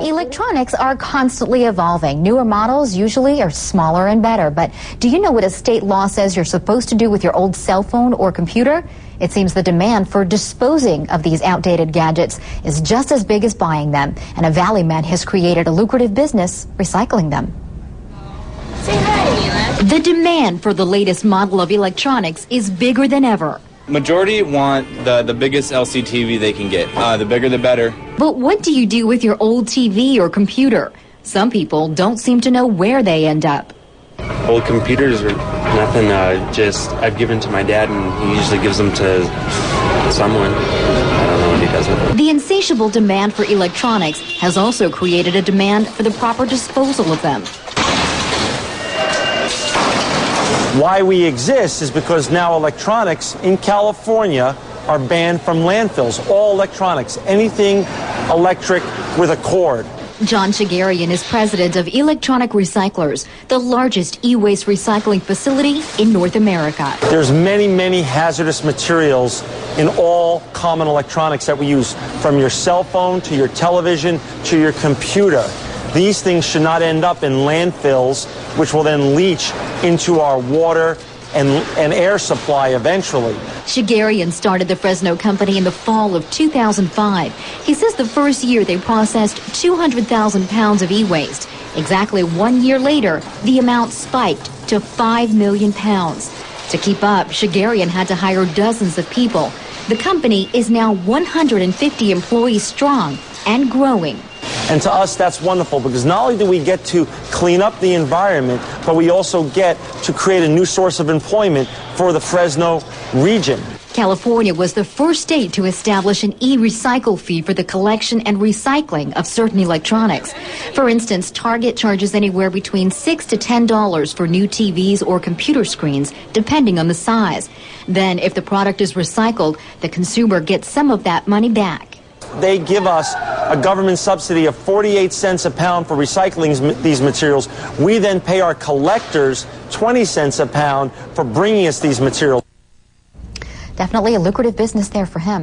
Electronics are constantly evolving. Newer models usually are smaller and better. But do you know what a state law says you're supposed to do with your old cell phone or computer? It seems the demand for disposing of these outdated gadgets is just as big as buying them. And a Valley man has created a lucrative business recycling them. Say hi, Mila. The demand for the latest model of electronics is bigger than ever. Majority want the biggest LCD TV they can get. The bigger the better. But what do you do with your old TV or computer? Some people don't seem to know where they end up. Old computers are nothing, just I've given to my dad and he usually gives them to someone. I don't know what he does with them. The insatiable demand for electronics has also created a demand for the proper disposal of them. Why we exist is because now electronics in California are banned from landfills. All electronics, anything electric with a cord. John Shigarian is president of Electronic Recyclers, the largest e-waste recycling facility in North America. There's many hazardous materials in all common electronics that we use, from your cell phone to your television to your computer. These things should not end up in landfills, which will then leach into our water and air supply eventually. Shigarian started the Fresno company in the fall of 2005. He says the first year they processed 200,000 pounds of e-waste. Exactly 1 year later, the amount spiked to 5 million pounds. To keep up, Shigarian had to hire dozens of people. The company is now 150 employees strong and growing. And to us, that's wonderful, because not only do we get to clean up the environment, but we also get to create a new source of employment for the Fresno region. California was the first state to establish an e-recycle fee for the collection and recycling of certain electronics. For instance, Target charges anywhere between $6 to $10 for new TVs or computer screens, depending on the size. Then, if the product is recycled, the consumer gets some of that money back. They give us a government subsidy of 48 cents a pound for recycling these materials. We then pay our collectors 20 cents a pound for bringing us these materials. Definitely a lucrative business there for him.